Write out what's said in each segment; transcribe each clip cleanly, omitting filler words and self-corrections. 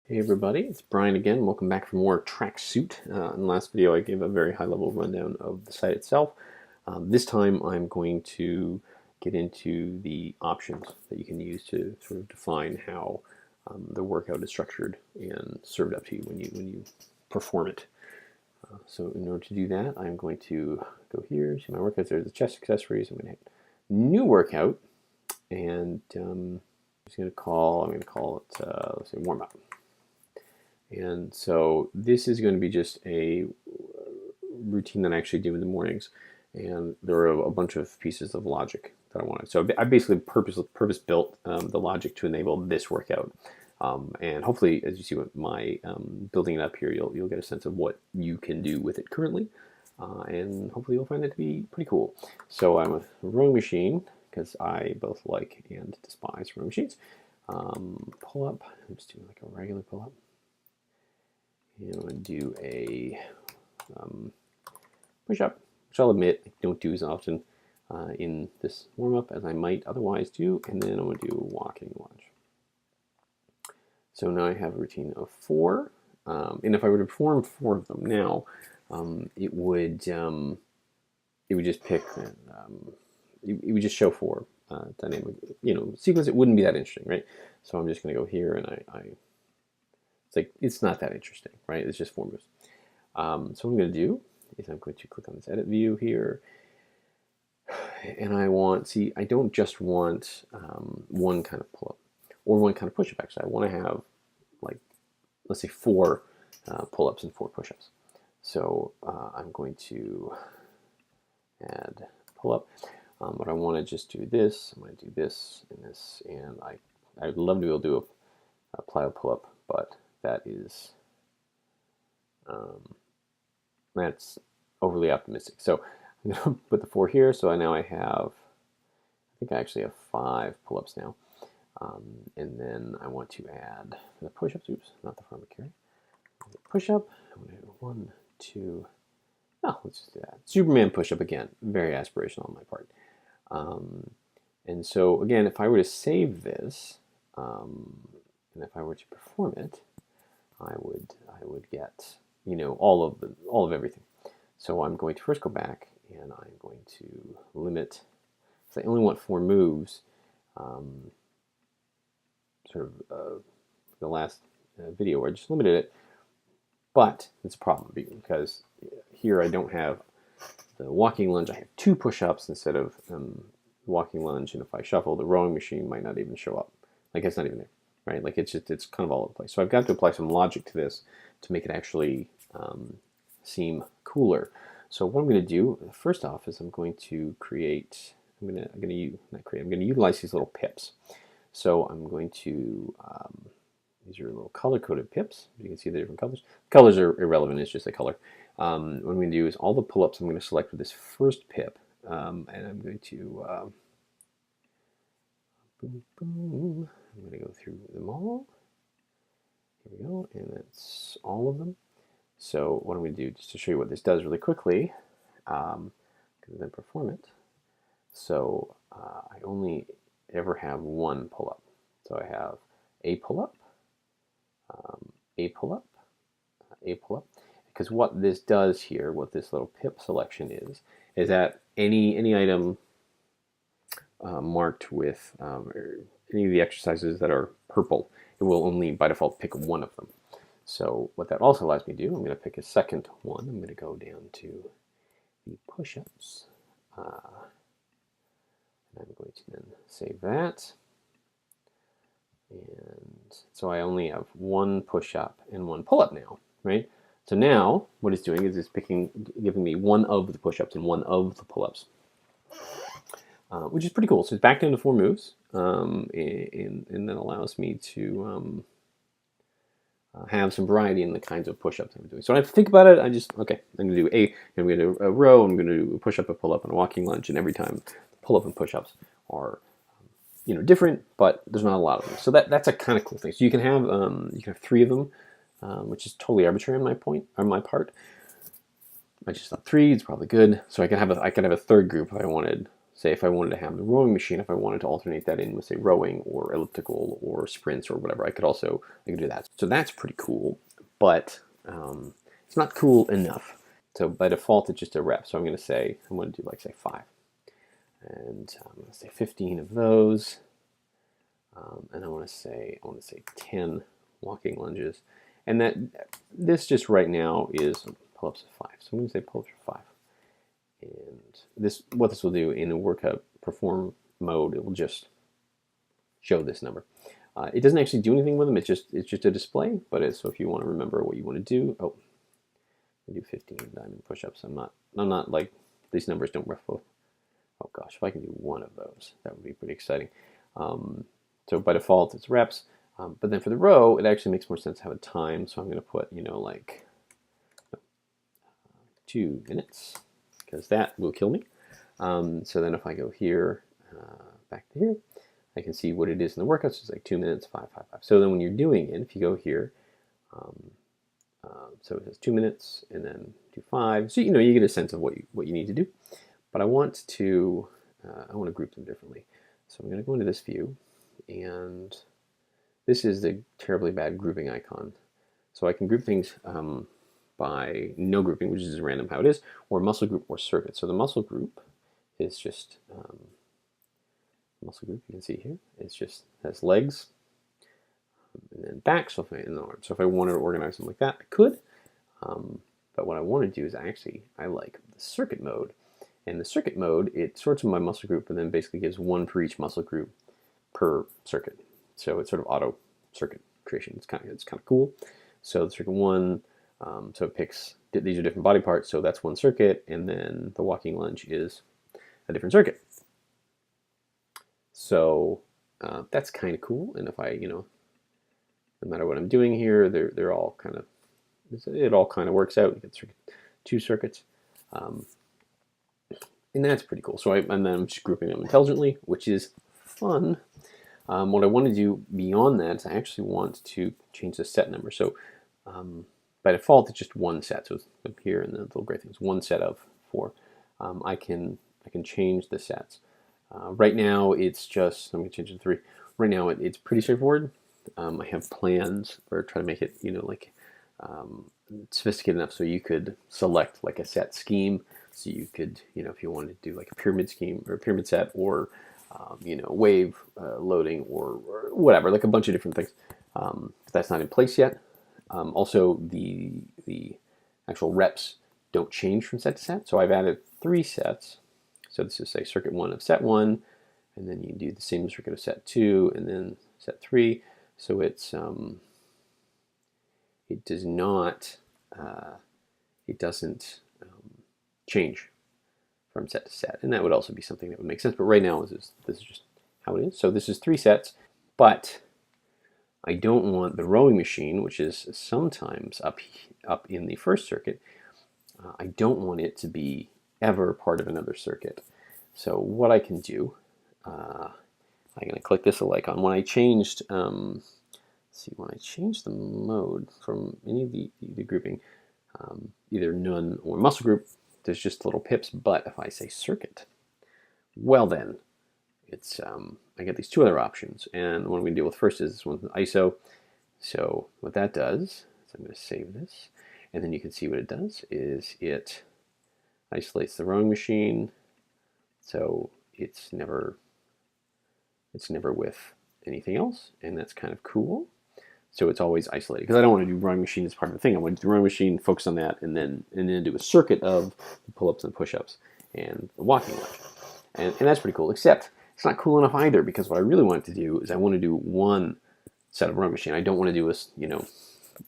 Hey everybody, it's Brian again. Welcome back for more Tracksuit. In the last video I gave a very high-level rundown of the site itself. This time I'm going to get into the options that you can use to sort of define how the workout is structured and served up to you when you perform it. So in order to do that, I'm going to go here, see my workouts, there's the chest accessories. I'm going to hit new workout, and I'm going to call it, let's say warm-up. And so this is going to be just a routine that I actually do in the mornings. And there are a bunch of pieces of logic that I wanted. So I basically purpose built the logic to enable this workout. And hopefully, as you see with my building it up here, you'll get a sense of what you can do with it currently. And hopefully you'll find it to be pretty cool. So I'm a rowing machine, because I both like and despise rowing machines. Pull up, I'm just doing like a regular pull up. And I'm going to do a push-up, which I'll admit I don't do as often in this warm-up as I might otherwise do. And then I'm going to do a walking lunge. So now I have a routine of 4. And if I were to perform 4 of them now, it would just pick, it would just show 4 dynamic, sequence. It wouldn't be that interesting, right? So I'm just going to go here and it's like, it's not that interesting, right? It's just 4 moves. So what I'm going to do is I'm going to click on this edit view here. And I don't just want one kind of pull-up or one kind of push-up, actually. I want to have, like, let's say 4 pull-ups and 4 push-ups. So I'm going to add pull-up. But I want to just do this. I'm going to do this and this. And I'd love to be able to do a plyo pull-up, but that is that's overly optimistic. So I'm going to put the 4 here. So now I think I actually have 5 pull-ups now. And then I want to add the push-ups. Oops, not the front carry. Push-up. I'm going to do 1, 2. Oh, let's just do that. Superman push-up again. Very aspirational on my part. And so again, if I were to save this, and if I were to perform it, I would get all of everything. So I'm going to first go back and I'm going to limit. So I only want 4 moves. The last video where I just limited it, but it's a problem because here I don't have the walking lunge. I have 2 push-ups instead of walking lunge, and if I shuffle, the rowing machine might not even show up. Like, it's not even there, right? Like, it's kind of all over the place. So I've got to apply some logic to this to make it actually seem cooler. So what I'm going to do first off is I'm going to utilize these little pips. So I'm going to these are little color-coded pips. You can see the different colors. Colors are irrelevant. It's just a color. What I'm going to do is all the pull-ups I'm going to select with this first pip, and I'm going to boom, boom. I'm going to go through them all. Here we go, and that's all of them. So what I'm going to do, just to show you what this does really quickly, then perform it. So I only ever have 1 pull-up. So I have a pull-up, a pull-up, a pull-up. Because what this does here, what this little pip selection is that any item marked with any of the exercises that are purple, it will only by default pick 1 of them. So what that also allows me to do, I'm going to pick a second one. I'm going to go down to the push-ups. And I'm going to then save that. And so I only have 1 push-up and 1 pull-up now, right? So now what it's doing is it's giving me 1 of the push-ups and 1 of the pull-ups, which is pretty cool. So it's back down to 4 moves, and that allows me to have some variety in the kinds of push-ups I'm doing. So when I think about it, I'm going to do I'm going to do a row, I'm going to do a push-up, a pull-up, and a walking lunge, and every time pull-up and push-ups are different, but there's not a lot of them. So that's a kind of cool thing. So you can have 3 of them, which is totally arbitrary on my part. I just thought 3 is probably good. So I could have a 3rd group if I wanted say if I wanted to have the rowing machine, if I wanted to alternate that in with, say, rowing or elliptical or sprints or whatever, I could do that. So that's pretty cool, but it's not cool enough. So by default, it's just a rep. So I'm going to say, I'm going to do like, say, 5. And I'm going to say 15 of those. And I want to say 10 walking lunges. And this just right now is pull-ups of 5. So I'm going to say pull-ups of 5. And what this will do in the workout perform mode, it will just show this number. It doesn't actually do anything with them. It's just a display. But so if you want to remember what you want to do, I do 15 diamond push-ups. I'm not like, these numbers don't ruffle. Oh gosh, if I can do one of those, that would be pretty exciting. So by default, it's reps. But then for the row, it actually makes more sense to have a time. So I'm going to put, like 2 minutes, because that will kill me. So then if I go here, back to here, I can see what it is in the workouts. It's like 2 minutes, 5, 5, 5. So then when you're doing it, if you go here, so it says 2 minutes and then do 5. So you get a sense of what you need to do. But I want to group them differently. So I'm going to go into this view, and this is the terribly bad grouping icon. So I can group things by no grouping, which is random how it is, or muscle group or circuit. So the muscle group is just muscle group. You can see here it's just has legs and then back. So and the arms. So if I wanted to organize them like that, I could. But what I want to do is I like the circuit mode. And the circuit mode, it sorts them by muscle group and then basically gives one for each muscle group per circuit. So it's sort of auto circuit creation. It's kind of cool. So the circuit 1, so it picks, these are different body parts, so that's one circuit, and then the walking lunge is a different circuit. So that's kind of cool. And if I, no matter what I'm doing here, they're all kind of, it all kind of works out. You get 2 circuits. And that's pretty cool. So and then I'm just grouping them intelligently, which is fun. What I want to do beyond that is I actually want to change the set number. So by default, it's just 1 set. So it's here in the little gray things, 1 set of 4. I can change the sets. Right now, it's just, I'm going to change it to 3. Right now, it's pretty straightforward. I have plans for trying to make it, sophisticated enough so you could select like a set scheme. So you could, if you wanted to do like a pyramid scheme or a pyramid set, or wave loading or whatever, like a bunch of different things. That's not in place yet. Also, the actual reps don't change from set to set. So I've added 3 sets. So this is, say, circuit 1 of set 1, and then you do the same circuit of set 2, and then set 3. So it's it does not it doesn't change from set to set, and that would also be something that would make sense. But right now, this is just how it is. So this is 3 sets, but I don't want the rowing machine, which is sometimes up in the first circuit. I don't want it to be ever part of another circuit. So what I can do, I'm going to click this little icon. When I changed, when I changed the mode from any of the grouping, either none or muscle group, there's just little pips. But if I say circuit, well then, it's I get these 2 other options. And what I'm going to deal with first is this one, ISO. So what that does is I'm going to save this, and then you can see what it does is it isolates the rowing machine, so it's never with anything else, and that's kind of cool. So it's always isolated, because I don't want to do rowing machine as part of the thing. I want to do the rowing machine, focus on that, and then do a circuit of pull-ups and push-ups and the walking lunge, and that's pretty cool. Except it's not cool enough either, because what I really want to do is I want to do 1 set of rowing machine. I don't want to do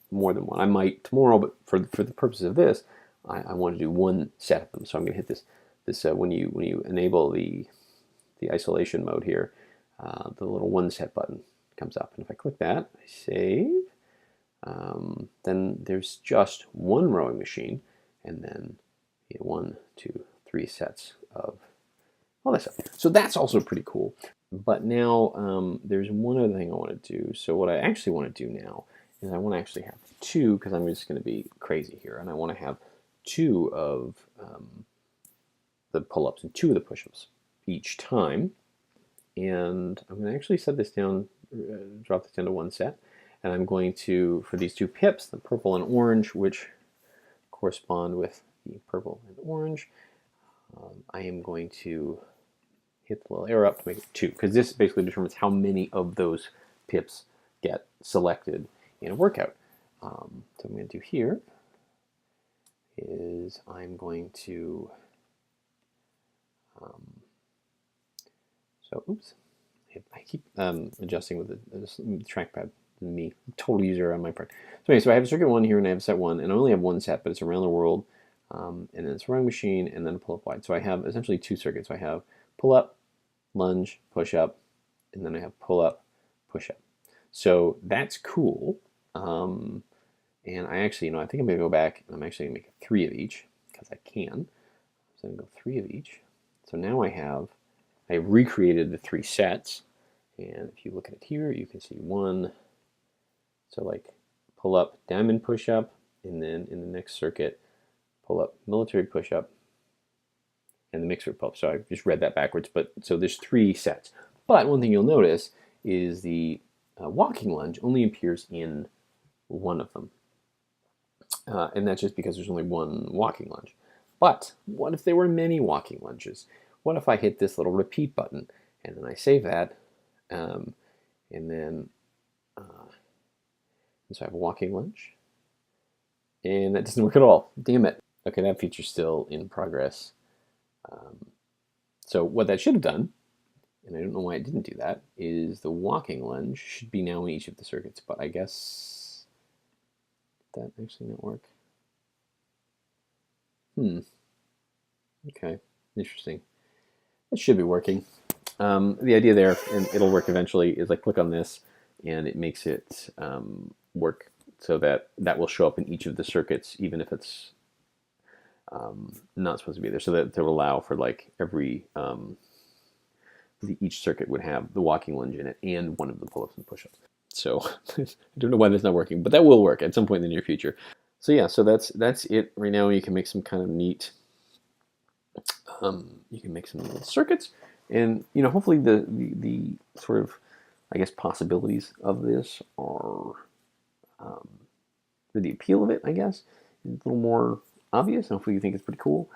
more than 1. I might tomorrow, but for the purposes of this, I want to do 1 set of them. So I'm going to hit this when you enable the isolation mode here, the little 1 set button comes up, and if I click that, I save. Then there's just 1 rowing machine, and then 1, 2, 3 sets of all that stuff. So that's also pretty cool. But now there's one other thing I want to do. So what I actually want to do now is I want to actually have 2, because I'm just going to be crazy here, and I want to have 2 of the pull-ups and 2 of the push-ups. each time. And I'm going to actually set this down, drop this down to 1 set. And I'm going to, for these 2 pips, the purple and orange, which correspond with the purple and orange, I am going to hit the little arrow up to make it 2, because this basically determines how many of those pips get selected in a workout. So what I'm going to do here is I'm going to, oops, I keep adjusting with the trackpad. Me, total user on my part. So anyway, so I have circuit 1 here, and I have set 1, and I only have 1 set, but it's around the world, and then it's rowing machine, and then pull up wide. So I have essentially 2 circuits. So I have pull up, lunge, push up, and then I have pull up, push up. So that's cool. And I actually, I think I'm going to go back, and I'm actually going to make 3 of each, because I can. So I'm going to go 3 of each. So now I recreated the 3 sets, and if you look at it here, you can see 1. So like pull up, diamond push up, and then in the next circuit, pull up, military push up, and the mixer pull up. So I just read that backwards, but so there's 3 sets. But one thing you'll notice is the walking lunge only appears in 1 of them. And that's just because there's only 1 walking lunge. But what if there were many walking lunges? What if I hit this little repeat button, and then I save that, and then so I have a walking lunge, and that doesn't work at all. Damn it. Okay, that feature's still in progress. So what that should have done, and I don't know why it didn't do that, is the walking lunge should be now in each of the circuits, but I guess that actually not work. Okay, interesting. It should be working. The idea there, and it'll work eventually, is I click on this, and it makes it work so that will show up in each of the circuits, even if it's not supposed to be there, so that to allow for like every each circuit would have the walking lunge in it and one of the pull-ups and push-ups. So I don't know why that's not working, but that will work at some point in the near future. So yeah, so that's it. Right now you can make some kind of neat circuits, and hopefully the sort of, I guess, possibilities of this are, or the appeal of it, I guess, is a little more obvious, and hopefully you think it's pretty cool.